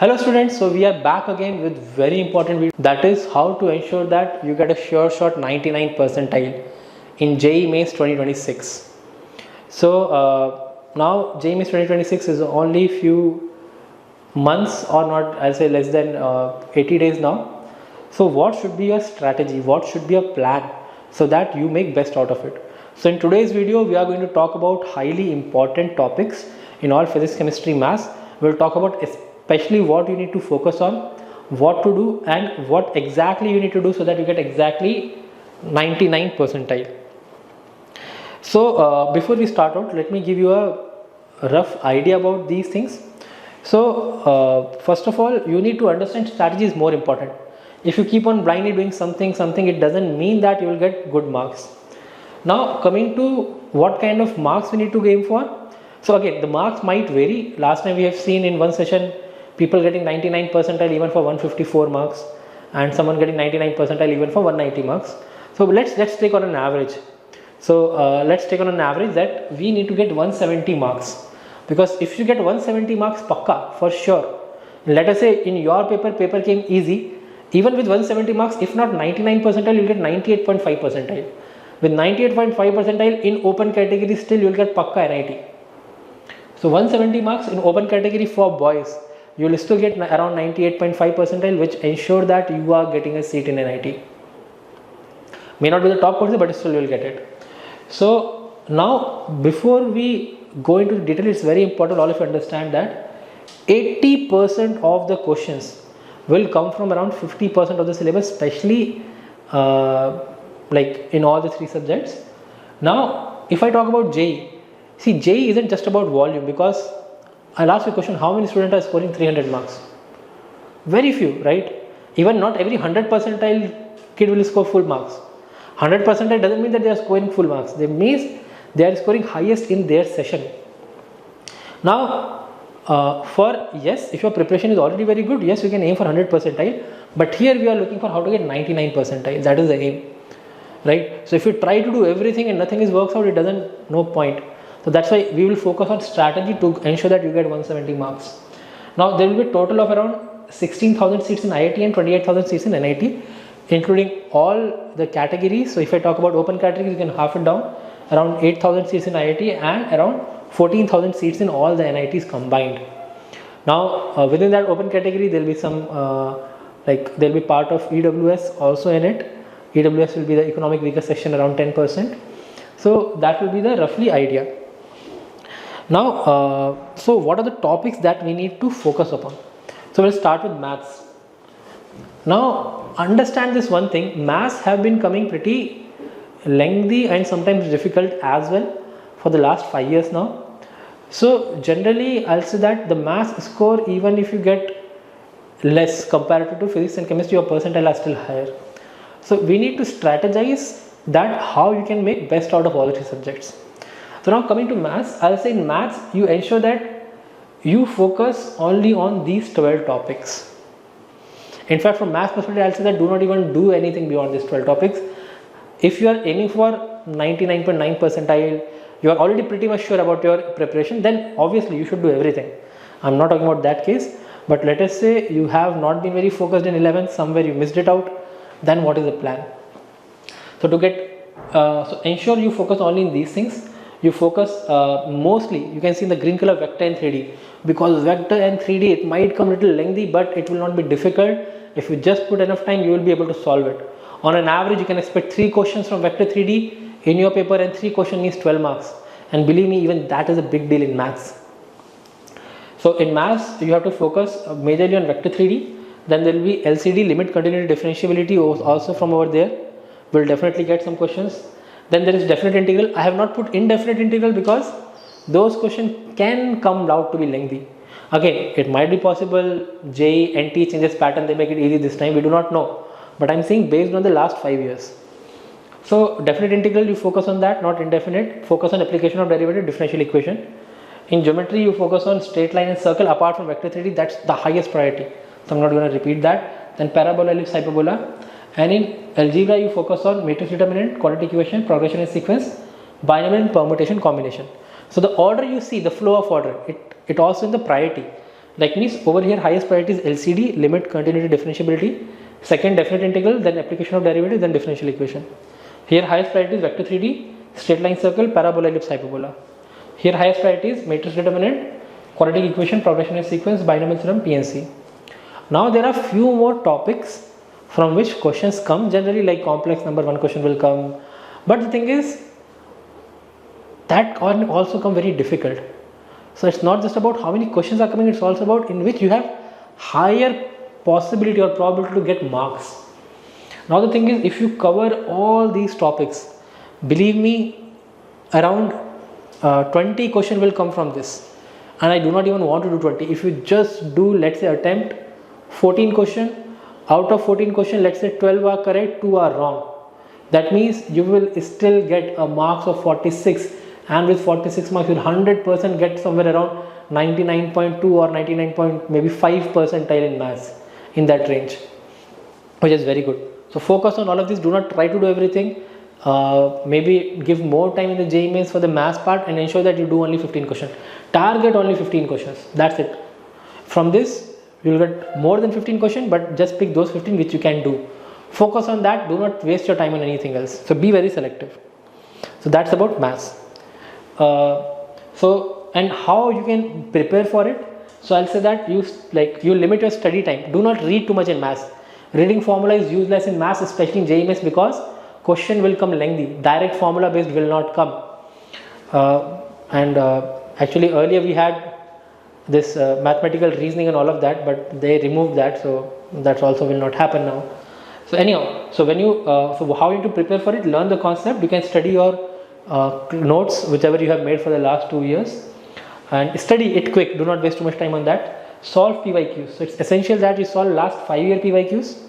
Hello students, so we are back again with very important video, that is how to ensure that you get a sure shot 99 percentile in JEE Mains 2026. So now JEE Mains 2026 is only few months, or not, I'll say less than 80 days now. So what should be your strategy, what should be a plan so that you make best out of it? So in today's video we are going to talk about highly important topics in all physics, chemistry, maths. We'll talk about especially what you need to focus on, what to do, and what exactly you need to do so that you get exactly 99 percentile. So before we start out, let me give you a rough idea about these things. So first of all, you need to understand strategy is more important. If you keep on blindly doing something, it doesn't mean that you will get good marks. Now coming to what kind of marks we need to aim for. So again, the marks might vary. Last time we have seen in one session people getting 99 percentile even for 154 marks, and someone getting 99 percentile even for 190 marks. So let's take on an average. So let's take on an average that we need to get 170 marks, because if you get 170 marks pakka for sure, let us say in your paper came easy, even with 170 marks, if not 99 percentile, you will get 98.5 percentile. With 98.5 percentile in open category, still you will get pakka NIT. So 170 marks in open category for boys, you will still get around 98.5 percentile, which ensure that you are getting a seat in NIT. May not be the top course, but still you will get it. So now before we go into detail, it's very important all of you understand that 80% of the questions will come from around 50% of the syllabus, especially like in all the three subjects. Now if I talk about JEE, see, JEE isn't just about volume, because I'll ask you a question, how many students are scoring 300 marks? Very few, right? Even not every 100 percentile kid will score full marks. 100 percentile doesn't mean that they are scoring full marks. They means they are scoring highest in their session. Now yes, if your preparation is already very good, yes, you can aim for 100 percentile, but here we are looking for how to get 99 percentile. That is the aim, right? So if you try to do everything and nothing works out, it doesn't, no point. So that's why we will focus on strategy to ensure that you get 170 marks. Now there will be a total of around 16,000 seats in IIT and 28,000 seats in NIT, including all the categories. So if I talk about open categories, you can half it down, around 8,000 seats in IIT and around 14,000 seats in all the NITs combined. Now within that open category, there will be some like there will be part of EWS also in it. EWS will be the economic weaker section, around 10%. So that will be the roughly idea. Now so what are the topics that we need to focus upon? So we'll start with maths. Now understand this one thing, maths have been coming pretty lengthy and sometimes difficult as well for the last 5 years now. So generally I'll say that the maths score, even if you get less comparative to physics and chemistry, your percentile are still higher. So we need to strategize that how you can make best out of all the three subjects. So now coming to maths, I'll say in maths you ensure that you focus only on these 12 topics. In fact, from maths perspective, I'll say that do not even do anything beyond these 12 topics. If you are aiming for 99.9 percentile, you are already pretty much sure about your preparation, then obviously you should do everything. I'm not talking about that case, but let us say you have not been very focused in 11th, somewhere you missed it out, then what is the plan? So to get so ensure you focus only in these things. You focus mostly, you can see in the green color, vector and 3D, because vector and 3D, it might come a little lengthy, but it will not be difficult. If you just put enough time, you will be able to solve it. On an average, you can expect 3 questions from vector 3D in your paper, and 3 questions means 12 marks. And believe me, even that is a big deal in maths. So in maths, you have to focus majorly on vector 3D. Then there will be LCD, limit continuity differentiability, also from over there. We'll definitely get some questions. Then there is definite integral. I have not put indefinite integral because those questions can come out to be lengthy. Again, it might be possible JEE NT changes pattern, they make it easy this time, we do not know. But I'm saying based on the last 5 years. So definite integral, you focus on that, not indefinite. Focus on application of derivative differential equation. In geometry, you focus on straight line and circle apart from vector 3D, that's the highest priority. So I'm not going to repeat that. Then parabola, ellipse, hyperbola. And in algebra, you focus on matrix determinant, quadratic equation, progression and sequence, binomial and permutation combination. So the order you see, the flow of order, it also in the priority. Like means over here highest priority is LCD, limit, continuity, differentiability. Second definite integral, then application of derivative, then differential equation. Here highest priority is vector 3D, straight line circle, parabola, ellipse, hyperbola. Here highest priority is matrix determinant, quadratic equation, progression in sequence, binomial theorem, PNC. Now there are few more topics from which questions come, generally like complex number, one question will come. But the thing is, that can also come very difficult. So it's not just about how many questions are coming, it's also about in which you have higher possibility or probability to get marks. Now the thing is, if you cover all these topics, believe me, around 20 question will come from this, and I do not even want to do 20. If you just do, let's say, attempt 14 question, out of 14 question, let's say 12 are correct, 2 are wrong. That means you will still get a marks of 46, and with 46 marks you will 100% get somewhere around 99.2 or 99.5 percentile in maths, in that range, which is very good. So focus on all of this. Do not try to do everything. Maybe give more time in the JEE mains for the maths part, and ensure that you do only 15 questions. Target only 15 questions. That's it. From this you will get more than 15 questions, but just pick those 15 which you can do. Focus on that. Do not waste your time on anything else. So be very selective. So that's about maths. And how you can prepare for it. So I'll say that you limit your study time. Do not read too much in maths. Reading formula is useless in maths, especially in JEE mains, because question will come lengthy. Direct formula based will not come. Actually earlier we had this mathematical reasoning and all of that, but they removed that, so that also will not happen now. So anyhow, so when you so how you to prepare for it, learn the concept. You can study your notes whichever you have made for the last 2 years, and study it quick. Do not waste too much time on that. Solve PYQs. So it's essential that you solve last 5-year PYQs.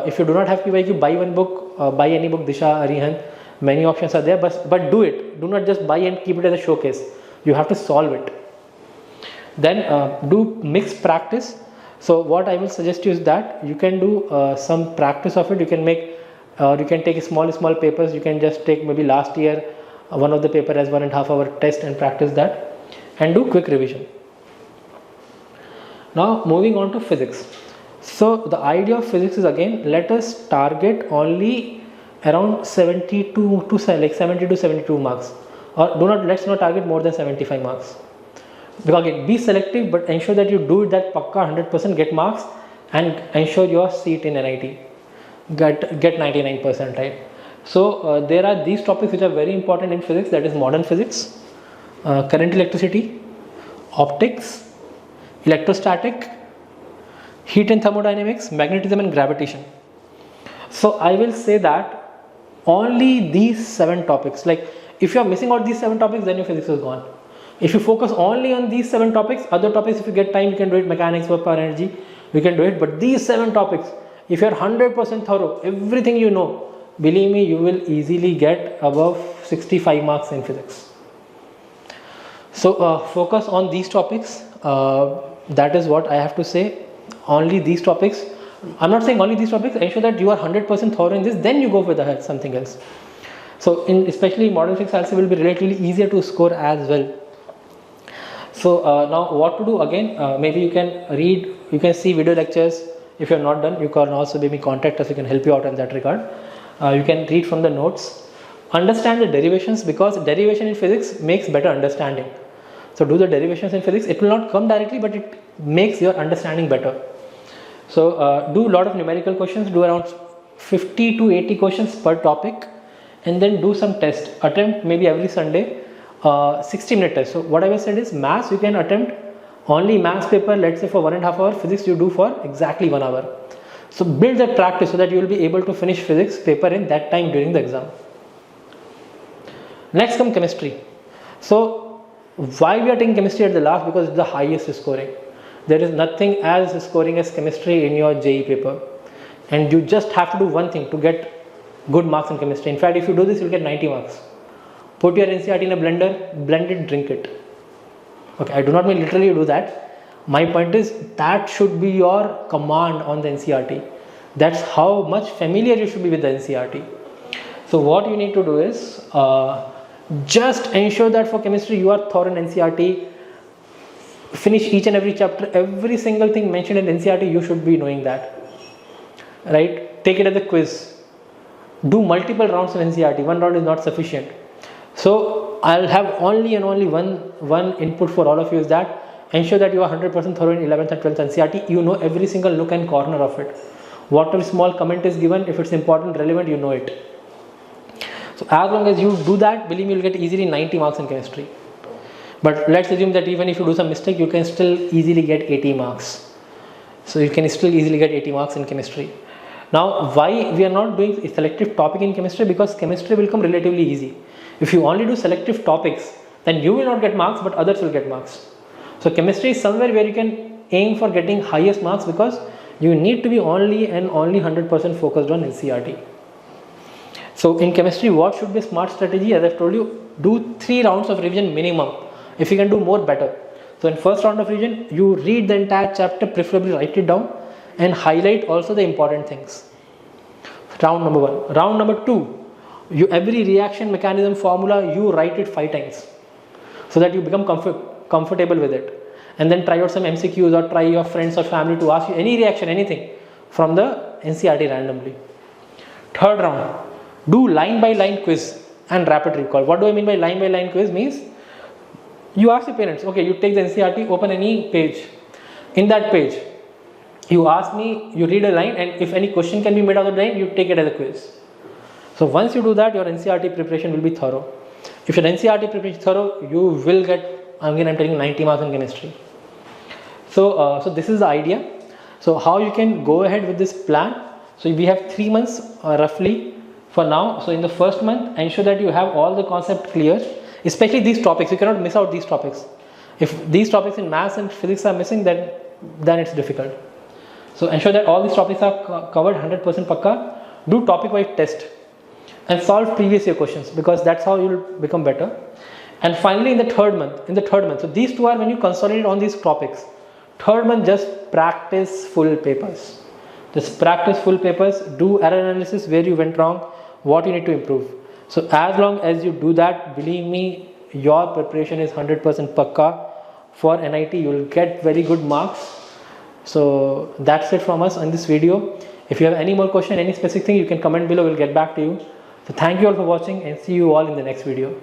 If you do not have PYQ, buy one book, buy any book, Disha, Arihant. Many options are there, but do it. Do not just buy and keep it as a showcase. You have to solve it. Then do mixed practice. So what I will suggest you is that you can do some practice of it. You can make, you can take small papers. You can just take maybe last year one of the paper as 1.5 hour test and practice that, and do quick revision. Now moving on to physics. So the idea of physics is, again, let us target only around 70 to 72 marks, or let's not target more than 75 marks. Because again, be selective, but ensure that you do it that pakka 100%, get marks, and ensure your seat in NIT, get 99 percentile. So there are these topics which are very important in physics, that is modern physics, current electricity, optics, electrostatic, heat and thermodynamics, magnetism and gravitation. So I will say that only these 7 topics, like if you are missing out these 7 topics, then your physics is gone. If you focus only on these 7 topics, other topics if you get time you can do it, mechanics, work, power, energy, we can do it, but these 7 topics, if you are 100% thorough, everything you know, believe me, you will easily get above 65 marks in physics. So focus on these topics. That is what I have to say. Only these topics. I'm not saying only these topics. Ensure that you are 100% thorough in this, then you go with something else. So especially modern physics also will be relatively easier to score as well. So now what to do, again, maybe you can read, you can see video lectures. If you have not done, you can also maybe contact us, we can help you out in that regard. You can read from the notes. Understand the derivations, because derivation in physics makes better understanding. So do the derivations in physics. It will not come directly, but it makes your understanding better. So do a lot of numerical questions, do around 50 to 80 questions per topic, and then do some test. Attempt maybe every Sunday 60-minute test. So what I will say is, maths you can attempt only maths paper, let's say for 1.5 hours, physics you do for exactly 1 hour. So build that practice so that you will be able to finish physics paper in that time during the exam. Next come chemistry. So why we are taking chemistry at the last? Because it's the highest scoring. There is nothing as scoring as chemistry in your JEE paper, and you just have to do one thing to get good marks in chemistry. In fact, if you do this, you'll get 90 marks. Put your NCERT in a blender, blend it, drink it. Okay, I do not mean literally do that. My point is that should be your command on the NCERT. That's how much familiar you should be with the NCERT. So what you need to do is just ensure that for chemistry you are thorough in NCERT. finish each and every chapter, every single thing mentioned in NCERT, you should be knowing that, right? Take it as a quiz. Do multiple rounds of NCERT. One round is not sufficient. So I'll have only and only one input for all of you, is that ensure that you are 100% thorough in 11th and 12th NCERT. You know every single nook and corner of it. Whatever small comment is given, if it's important, relevant, you know it. So as long as you do that, believe me, you'll get easily 90 marks in chemistry. But let's assume that even if you do some mistake, you can still easily get 80 marks. So you can still easily get 80 marks in chemistry. Now, why we are not doing a selective topic in chemistry? Because chemistry will come relatively easy. If you only do selective topics, then you will not get marks, but others will get marks. So chemistry is somewhere where you can aim for getting highest marks, because you need to be only 100% focused on NCERT. So in chemistry, what should be a smart strategy? As I've told you, do 3 rounds of revision minimum. If you can do more, better. So in first round of revision, you read the entire chapter, preferably write it down and highlight also the important things. Round number 1. Round number 2, every reaction mechanism formula, you write it 5 times so that you become comfortable with it. And then try out some MCQs, or try your friends or family to ask you any reaction, anything from the NCERT randomly. Third round, do line by line quiz and rapid recall. What do I mean by line by line quiz? Means you ask your parents, okay, you take the NCERT, open any page. In that page, you ask me, you read a line, and if any question can be made out of the line, you take it as a quiz. So once you do that, your NCERT preparation will be thorough. If your NCERT preparation is thorough, you will get, again I'm telling you, 90 marks in chemistry. So this is the idea. So how you can go ahead with this plan? So we have 3 months roughly for now. So in the first month, ensure that you have all the concept clear, especially these topics. You cannot miss out these topics. If these topics in maths and physics are missing, then it's difficult. So ensure that all these topics are covered 100% pakka. Do topic wise test and solve previous year questions, because that's how you will become better. And finally, in the third month, so these 2 are when you consolidate on these topics. Third month, just practice full papers. Just practice full papers. Do error analysis, where you went wrong, what you need to improve. So as long as you do that, believe me, your preparation is 100% pakka. For NIT, you will get very good marks. So that's it from us on this video. If you have any more question, any specific thing, you can comment below. We'll get back to you. So thank you all for watching, and see you all in the next video.